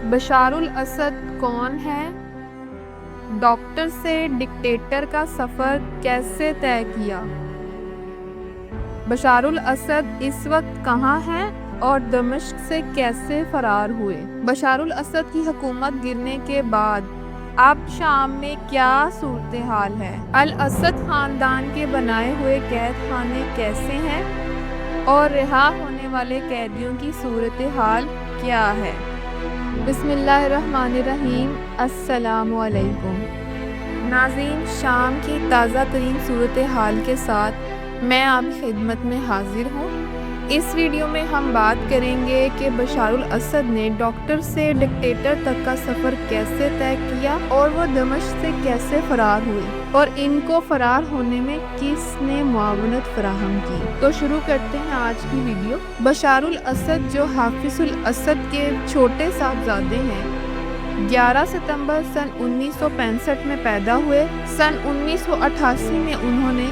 बशार उल असद कौन है? डॉक्टर से डिक्टेटर का सफ़र कैसे तय किया? बशार उल असद इस वक्त कहाँ हैं और दमिश्क से कैसे फरार हुए? बशार उल असद की हुकूमत गिरने के बाद अब शाम में क्या सूरत हाल है? अल असद खानदान के बनाए हुए कैद खाने कैसे हैं और रिहा होने वाले कैदियों की सूरत हाल क्या है? बिस्मिल्लाहिर्रहमानिर्रहीम। अस्सलामु अलैकुम नाज़रीन, शाम की ताज़ा तरीन सूरत हाल के साथ मैं आपकी खिदमत में हाजिर हूँ। इस वीडियो में हम बात करेंगे कि बशार उल असद ने डॉक्टर से डिक्टेटर तक का सफ़र कैसे तय किया और वो दमिश्क से कैसे फरार हुए और इनको फरार होने में किसने मुआवनत फराहम की। तो शुरू करते हैं आज की वीडियो। बशार उल असद जो हाफिज उल असद के छोटे साहबजादे हैं, 11 सितंबर सन 1965 में पैदा हुए। सन 1988 में उन्होंने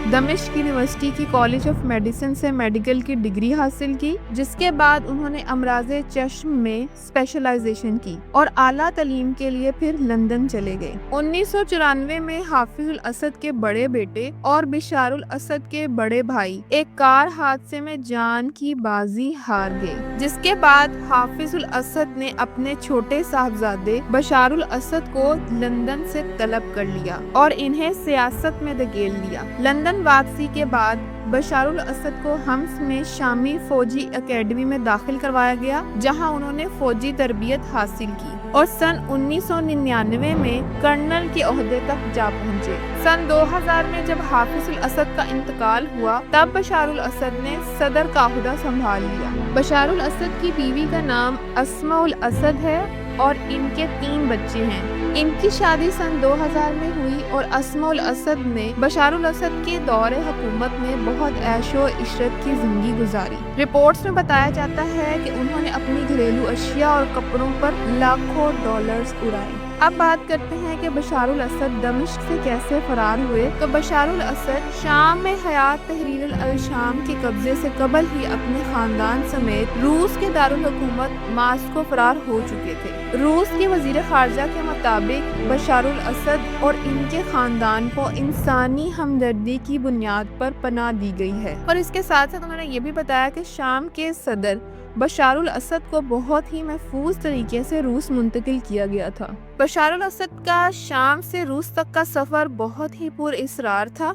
दमिश्क यूनिवर्सिटी की कॉलेज ऑफ मेडिसिन से मेडिकल की डिग्री हासिल की, जिसके बाद उन्होंने अमराज़े चश्म में स्पेशलाइजेशन की और आला तालीम के लिए फिर लंदन चले गए। 1994 में हाफिज उल असद के बड़े बेटे और बशार उल असद के बड़े भाई एक कार हादसे में जान की बाजी हार गए, जिसके बाद हाफिज उल असद ने अपने छोटे साहबजादे बशार उल असद को लंदन से तलब कर लिया और इन्हें सियासत में धकेल लिया। लंदन वापसी के बाद बशार उल असद को हम्स में शामी फौजी एकेडमी में दाखिल करवाया गया, जहां उन्होंने फौजी तरबियत हासिल की और सन 1999 में कर्नल के ओहदे तक जा पहुंचे। सन 2000 में जब हाफिज उल असद का इंतकाल हुआ, तब बशार उल असद ने सदर का ओहदा संभाल लिया। बशार उल असद की बीवी का नाम अस्मा उल असद है और इनके 3 बच्चे हैं। इनकी शादी सन 2000 में हुई और अस्मा उल असद ने बशार उल असद के दौरे हुकूमत में बहुत ऐशो इशरत की जिंदगी गुजारी। रिपोर्ट्स में बताया जाता है कि उन्होंने अपनी घरेलू अशिया और कपड़ों पर लाखों डॉलर्स उड़ाए। अब बात करते हैं कि बशार उल असद दमिश्क से कैसे फरार हुए। तो बशार उल असद शाम में हयात तहरीर अल शाम के कब्जे से कबल ही अपने खानदान समेत रूस के दारुल हुकूमत मास्को फरार हो चुके थे। रूस के वजीर खारजा के मुताबिक बशार उल असद और इनके खानदान को इंसानी हमदर्दी की बुनियाद पर पनाह दी गई है और इसके साथ साथ उन्होंने ये भी बताया कि शाम के सदर बशार उल असद को बहुत ही महफूज तरीके से रूस मुंतकिल किया गया था। बशार उल असद का शाम से रूस तक का सफ़र बहुत ही पुरअसरार था।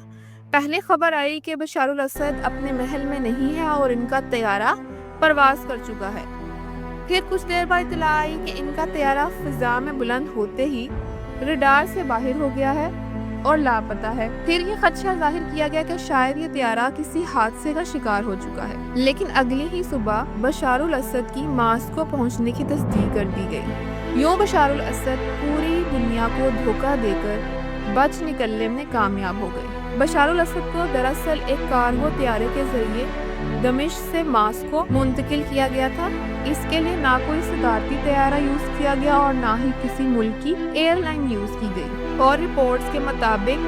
पहले खबर आई कि बशार उल असद अपने महल में नहीं है और इनका तैयारा परवाज कर चुका है। फिर कुछ देर बाद इत्तला आई कि इनका तैयारा फिजा में बुलंद होते ही रडार से बाहर हो गया है और लापता है। फिर ये खदशा जाहिर किया गया कि शायद ये तैयारा किसी हादसे का शिकार हो चुका है, लेकिन अगली ही सुबह बशार उल असद की मास्को पहुंचने की तस्दीक कर दी गई। यूं बशार उल असद पूरी दुनिया को धोखा देकर बच निकलने में कामयाब हो गए। बशार उल असद को दरअसल एक कार्गो तैयारे के जरिए दमिश्क से मास्को मुंतकिल किया गया था। इसके लिए ना कोई सदारती तैयारा यूज किया गया और ना ही किसी मुल्क की एयरलाइन यूज की गई। और रिपोर्ट्स के मुताबिक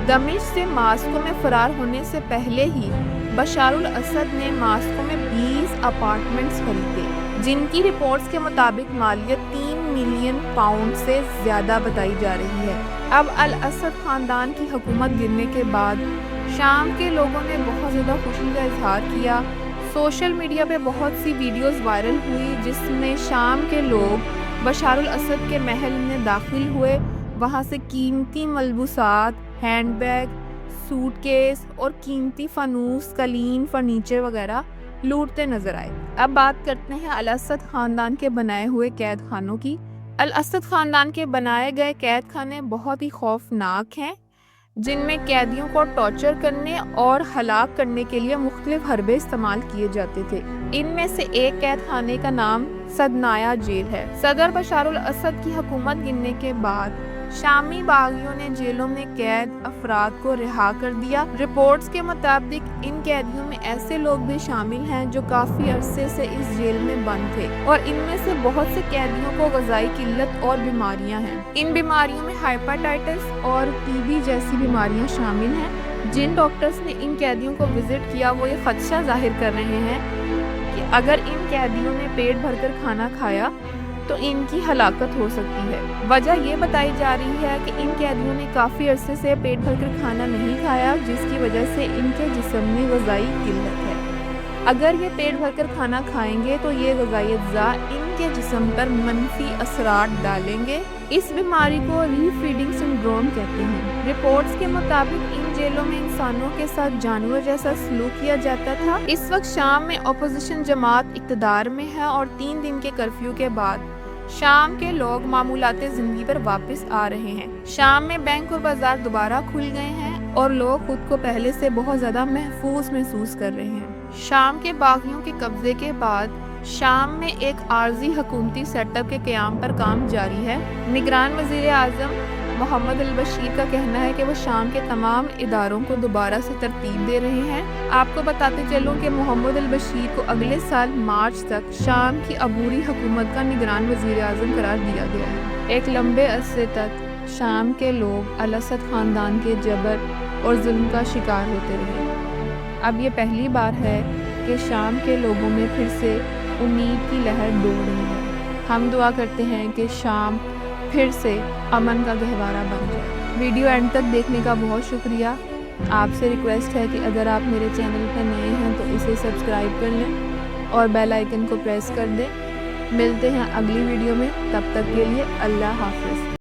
दमिश्क से मास्को में फरार होने से पहले ही बशार उल असद ने मास्को में 20 अपार्टमेंट्स खरीदे, जिनकी रिपोर्ट्स के मुताबिक मालियत 3 मिलियन पाउंड से ज्यादा बताई जा रही है। अब अल असद खानदान की हुकूमत गिरने के बाद शाम के लोगों ने बहुत ज़्यादा खुशी का इजहार किया। सोशल मीडिया पे बहुत सी वीडियोस वायरल हुई जिसमें शाम के लोग बशार उल असद के महल में दाखिल हुए, वहाँ से कीमती मलबूसात, हैंडबैग, सूटकेस और कीमती फनूस, कलीन, फर्नीचर वगैरह लूटते नजर आए। अब बात करते हैं अल असद खानदान के बनाए हुए कैद खानों की। अल असद खानदान के बनाए गए कैद खाने बहुत ही खौफनाक हैं, जिनमें कैदियों को टॉर्चर करने और हलाक करने के लिए मुख्तलिफ हरबे इस्तेमाल किए जाते थे। इनमें से एक कैद खाने का नाम सदनाया जेल है। सदर बशार उल असद की हुकूमत गिरने के बाद शामी बागियों ने जेलों में कैद अफराद को रिहा कर दिया। रिपोर्ट्स के मुताबिक इन कैदियों में ऐसे लोग भी शामिल हैं जो काफी अरसे से इस जेल में बंद थे और इनमें से बहुत से कैदियों को ग़िज़ाई किल्लत और बीमारियां हैं। इन बीमारियों में हाइपेटाइटिस और टीबी जैसी बीमारियां शामिल हैं। जिन डॉक्टर्स ने इन कैदियों को विजिट किया वो ये खदशा जाहिर कर रहे हैं कि अगर इन कैदियों ने पेट भरकर खाना खाया تو ان کی ہلاکت ہو سکتی ہے۔ وجہ یہ بتائی جا رہی ہے کہ ان قیدیوں نے کافی عرصے سے پیٹ بھر کر کھانا نہیں کھایا، جس کی وجہ سے ان کے جسم میں غذائی قلت ہے۔ اگر یہ پیٹ بھر کر کھانا کھائیں گے تو یہ غذائی اجزاء ان کے جسم پر منفی اثرات ڈالیں گے۔ اس بیماری کو ری فیڈنگ سنڈروم کہتے ہیں۔ رپورٹس کے مطابق ان جیلوں میں انسانوں کے ساتھ جانور جیسا سلوک کیا جاتا تھا۔ اس وقت شام میں اپوزیشن جماعت اقتدار میں ہے اور 3 دن کے کرفیو کے بعد شام کے لوگ معمولات زندگی پر واپس آ رہے ہیں۔ شام میں بینک اور بازار دوبارہ کھل گئے ہیں اور لوگ خود کو پہلے سے بہت زیادہ محفوظ محسوس کر رہے ہیں۔ شام کے باغیوں کے قبضے کے بعد شام میں ایک عارضی حکومتی سیٹ اپ کے قیام پر کام جاری ہے۔ نگران وزیر اعظم محمد البشیر کا کہنا ہے کہ وہ شام کے تمام اداروں کو دوبارہ سے ترتیب دے رہے ہیں۔ آپ کو بتاتے چلوں کہ محمد البشیر کو اگلے سال مارچ تک شام کی عبوری حکومت کا نگران وزیر اعظم قرار دیا گیا ہے۔ ایک لمبے عرصے تک شام کے لوگ الاسد خاندان کے جبر اور ظلم کا شکار ہوتے رہے۔ اب یہ پہلی بار ہے کہ شام کے لوگوں میں پھر سے امید کی لہر دوڑ رہی ہے۔ ہم دعا کرتے ہیں کہ شام پھر سے امن کا گہوارہ بن جائے۔ ویڈیو اینڈ تک دیکھنے کا بہت شکریہ۔ آپ سے ریکویسٹ ہے کہ اگر آپ میرے چینل پر نئے ہیں تو اسے سبسکرائب کر لیں اور بیل آئیکن کو پریس کر دیں۔ ملتے ہیں اگلی ویڈیو میں، تب تک کے لیے اللہ حافظ۔